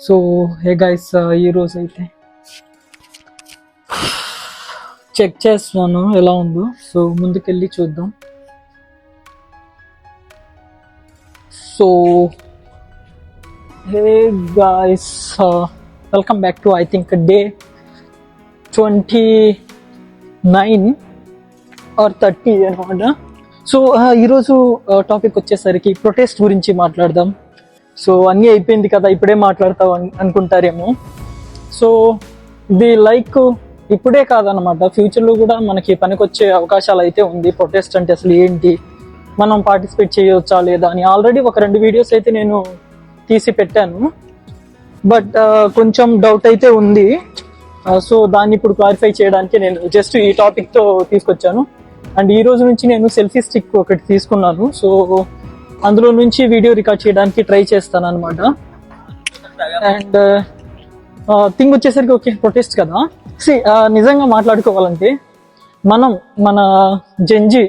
So hey guys, ఈరోజు అయితే check చేస్తున్నాను ఎలా ఉందో. సో ముందుకెళ్ళి చూద్దాం. So hey guys, welcome back to I think day 29 or 30 అనమాట. సో ఈరోజు టాపిక్ వచ్చేసరికి ప్రొటెస్ట్ గురించి మాట్లాడదాం. సో అన్నీ అయిపోయింది కదా, ఇప్పుడే మాట్లాడతావు అనుకుంటారేమో. సో ఇది ఇప్పుడే కాదనమాట, ఫ్యూచర్లో కూడా మనకి పనికొచ్చే అవకాశాలు అయితే ఉంది. ప్రొటెస్ట్ అంటే అసలు ఏంటి, మనం పార్టిసిపేట్ చేయవచ్చా లేదా అని ఆల్రెడీ ఒక 2 వీడియోస్ అయితే నేను తీసి పెట్టాను. బట్ కొంచెం డౌట్ అయితే ఉంది. సో దాన్ని ఇప్పుడు క్లారిఫై చేయడానికి నేను జస్ట్ ఈ టాపిక్తో తీసుకొచ్చాను. అండ్ ఈ రోజు నుంచి నేను సెల్ఫీ స్టిక్ ఒకటి తీసుకున్నాను. సో అందులో నుంచి వీడియో రికార్డ్ చేయడానికి ట్రై చేస్తాను అనమాట. అండ్ థింగ్ వచ్చేసరికి ఓకే, ప్రొటెస్ట్ కదా. నిజంగా మాట్లాడుకోవాలంటే మన జెన్జీ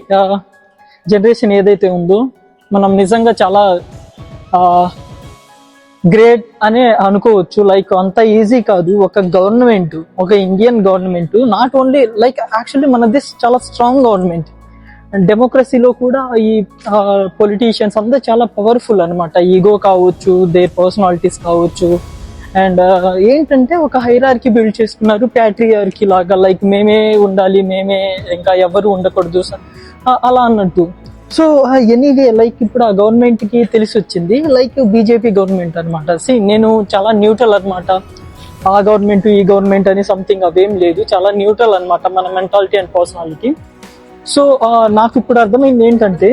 జనరేషన్ ఏదైతే ఉందో, మనం నిజంగా చాలా గ్రేట్ అనే అనుకోవచ్చు. అంత ఈజీ కాదు. ఒక Indian government, not only actually మనది చాలా స్ట్రాంగ్ గవర్నమెంట్. అండ్ డెమోక్రసీలో కూడా ఈ పొలిటీషియన్స్ అందరూ చాలా పవర్ఫుల్ అనమాట. ఈగో కావచ్చు, దేర్ పర్సనాలిటీస్ కావచ్చు. అండ్ ఏంటంటే ఒక హైరార్కీ బిల్డ్ చేసుకున్నారు, ప్యాట్రియార్కీ లాగా. మేమే ఉండాలి, మేమే, ఇంకా ఎవరు ఉండకూడదు అలా అన్నట్టు. సో ఎనీవే ఇప్పుడు ఆ గవర్నమెంట్ కి తెలిసి వచ్చింది, బీజేపీ గవర్నమెంట్ అనమాట. నేను చాలా న్యూట్రల్ అనమాట. ఆ గవర్నమెంట్ ఈ గవర్నమెంట్ అని సంథింగ్ అవేం లేదు, చాలా న్యూట్రల్ అనమాట మన మెంటాలిటీ అండ్ పర్సనాలిటీ. సో నాకు ఇప్పుడు అర్థమైంది ఏంటంటే,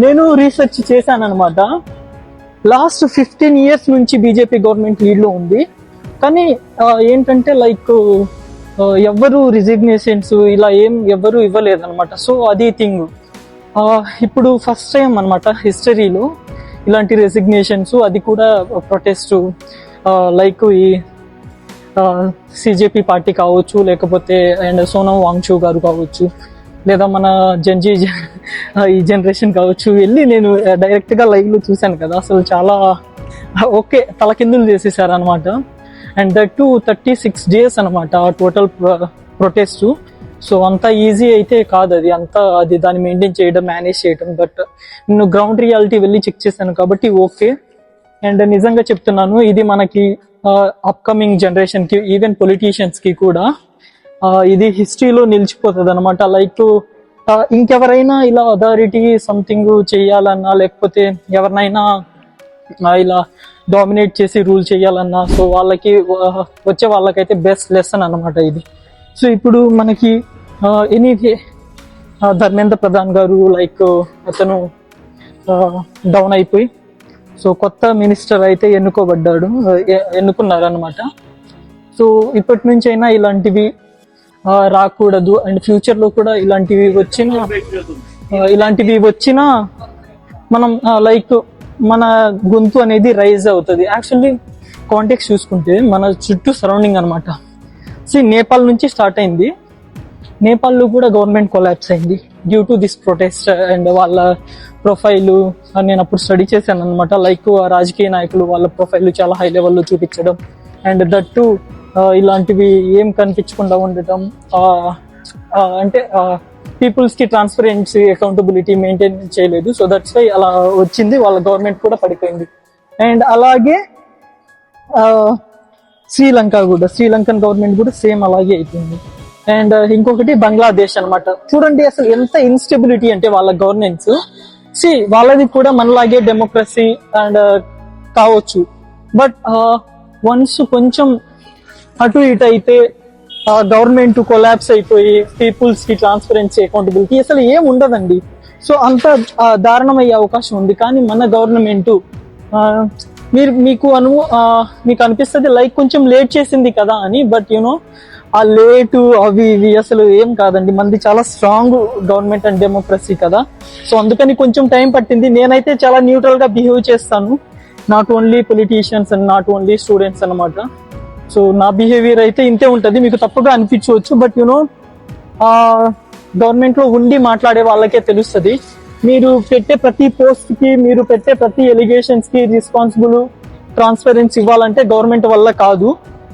నేను రీసెర్చ్ చేశాను అనమాట. లాస్ట్ 15 years నుంచి బీజేపీ గవర్నమెంట్ లీడ్లో ఉంది. కానీ ఏంటంటే ఎవ్వరు రిజిగ్నేషన్స్ ఇలా ఎవ్వరు ఇవ్వలేదన్నమాట. సో అది థింగ్. ఇప్పుడు ఫస్ట్ టైం అనమాట హిస్టరీలో ఇలాంటి రెసిగ్నేషన్స్, అది కూడా ప్రొటెస్ట్. ఈ సిజేపీ పార్టీ కావచ్చు, లేకపోతే అండ్ సోనం వాంగ్చూ గారు కావచ్చు, లేదా మన జెన్జీ ఈ జనరేషన్ కావచ్చు, వెళ్ళి నేను డైరెక్ట్గా లైవ్లో చూశాను కదా. అసలు చాలా ఓకే, తలకిందులు చేసేసారు అనమాట. అండ్ దట్ టు 36 days అనమాట టోటల్ ప్రొటెస్ట్. సో అంత ఈజీ అయితే కాదు అది దాన్ని మెయింటైన్ చేయడం, మేనేజ్ చేయడం. బట్ నేను గ్రౌండ్ రియాలిటీ వెళ్ళి చెక్ చేశాను కాబట్టి ఓకే. అండ్ నిజంగా చెప్తున్నాను, ఇది మనకి అప్కమింగ్ జనరేషన్కి, ఈవెన్ పొలిటీషియన్స్కి కూడా ఇది హిస్టరీలో నిలిచిపోతుంది అనమాట. ఇంకెవరైనా ఇలా అథారిటీ సంథింగ్ చేయాలన్నా, లేకపోతే ఎవరినైనా ఇలా డామినేట్ చేసి రూల్ చేయాలన్నా, సో వచ్చే వాళ్ళకైతే బెస్ట్ లెసన్ అనమాట ఇది. సో ఇప్పుడు మనకి ఎనీవే ధర్మేంద్ర ప్రధాన్ గారు అతను డౌన్ అయిపోయి, సో కొత్త మినిస్టర్ అయితే ఎన్నుకున్నారు అనమాట. సో ఇప్పటి నుంచి అయినా ఇలాంటివి రాకూడదు. అండ్ ఫ్యూచర్లో కూడా ఇలాంటివి వచ్చినా మనం మన గొంతు అనేది రైజ్ అవుతుంది. యాక్చువల్లీ కాంటెక్స్ట్ చూసుకుంటే మన చుట్టూ సరౌండింగ్ అనమాట. నేపాల్ నుంచి స్టార్ట్ అయింది. నేపాల్లో కూడా గవర్నమెంట్ కొలాప్స్ అయింది due to this protest. And వాళ్ళ ప్రొఫైలు నేను అప్పుడు స్టడీ చేశాను అనమాట. రాజకీయ నాయకులు వాళ్ళ ప్రొఫైల్ చాలా హై లెవెల్లో చూపించడం, అండ్ దట్ టు ఇలాంటివి ఏం కనిపించకుండా ఉండటం. అంటే పీపుల్స్ కి ట్రాన్స్పరెన్సీ, అకౌంటబిలిటీ మెయింటైన్ చేయలేదు. సో దట్స్ వై అలా వచ్చింది, వాళ్ళ గవర్నమెంట్ కూడా పడిపోయింది. అండ్ అలాగే శ్రీలంకన్ గవర్నమెంట్ కూడా సేమ్ అలాగే అయిపోయింది. అండ్ ఇంకొకటి బంగ్లాదేశ్ అనమాట. చూడండి అసలు ఎంత ఇన్స్టెబిలిటీ అంటే వాళ్ళ గవర్నెన్స్. వాళ్ళది కూడా మనలాగే డెమోక్రసీ అండ్ కావచ్చు. బట్ వన్స్ కొంచెం అటు ఇటు అయితే గవర్నమెంట్ కొలాప్స్ అయిపోయి పీపుల్స్ కి ట్రాన్స్పరెన్సీ, అకౌంటబిలిటీ అసలు ఏం ఉండదండి. సో అంత దారుణం అయ్యే అవకాశం ఉంది. కానీ మన గవర్నమెంట్ మీకు అనిపిస్తుంది కొంచెం లేట్ చేసింది కదా అని. బట్ ఆ లేటు అవి ఇవి అసలు ఏం కాదండి. మనది చాలా స్ట్రాంగ్ గవర్నమెంట్ అండ్ డెమోక్రసీ కదా. సో అందుకని కొంచెం టైం పట్టింది. నేనైతే చాలా న్యూట్రల్ గా బిహేవ్ చేస్తాను, not only politicians and not only students అనమాట. సో నా బిహేవియర్ అయితే ఇంతే ఉంటుంది. మీకు తప్పుగా అనిపించవచ్చు, బట్ గవర్నమెంట్ లో ఉండి మాట్లాడే వాళ్ళకే తెలుస్తుంది. మీరు పెట్టే ప్రతి పోస్ట్ కి, మీరు పెట్టే ప్రతి ఎలిగేషన్స్ కి రెస్పాన్సిబుల్ ట్రాన్స్పరెన్సీ ఇవ్వాలంటే గవర్నమెంట్ వల్ల కాదు.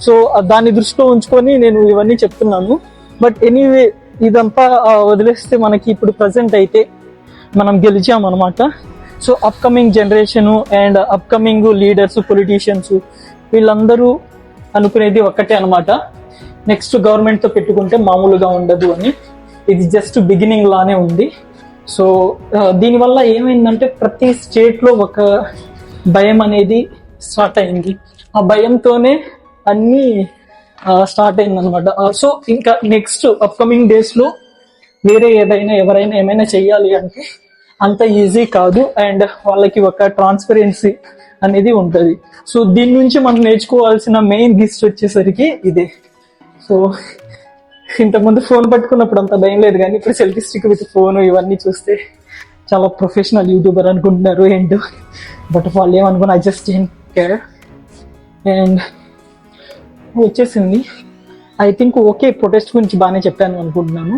సో దాన్ని దృష్టిలో ఉంచుకొని నేను ఇవన్నీ చెప్తున్నాను. బట్ ఎనీవే ఇదంతా వదిలేస్తే మనకి ఇప్పుడు ప్రజెంట్ అయితే మనం గెలిచామన్నమాట. So upcoming generation and upcoming leaders, politicians వీళ్ళందరూ అనుకునేది ఒక్కటే అనమాట, నెక్స్ట్ గవర్నమెంట్తో పెట్టుకుంటే మామూలుగా ఉండదు అని. ఇది జస్ట్ బిగినింగ్ లానే ఉంది. సో దీనివల్ల ఏమైందంటే ప్రతి స్టేట్లో ఒక భయం అనేది స్టార్ట్ అయింది. ఆ భయంతోనే అన్నీ స్టార్ట్ అయింది అనమాట. సో ఇంకా నెక్స్ట్ అప్కమింగ్ డేస్లో వేరే ఎవరైనా ఏమైనా చెయ్యాలి అంటే అంత ఈజీ కాదు. అండ్ వాళ్ళకి ఒక ట్రాన్స్పరెన్సీ అనేది ఉంటుంది. సో దీని నుంచి మనం నేర్చుకోవాల్సిన మెయిన్ గిస్ట్ వచ్చేసరికి ఇదే. సో ఇంతకుముందు ఫోన్ పట్టుకున్నప్పుడు అంత భయం లేదు, కానీ ఇప్పుడు సెల్ఫీ స్టిక్ విత్ ఫోన్ ఇవన్నీ చూస్తే చాలా ప్రొఫెషనల్ యూట్యూబర్ అనుకుంటున్నారు ఏంటో. బట్ వాళ్ళు ఏమనుకున్నా I just don't care. And వచ్చేసింది. ఐ థింక్ ఓకే, ప్రొటెస్ట్ గురించి బాగానే చెప్పాను అనుకుంటున్నాను.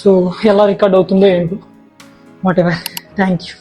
సో ఎలా రికార్డ్ అవుతుందో ఏంటో, వాట్ ఎవర్. Thank you.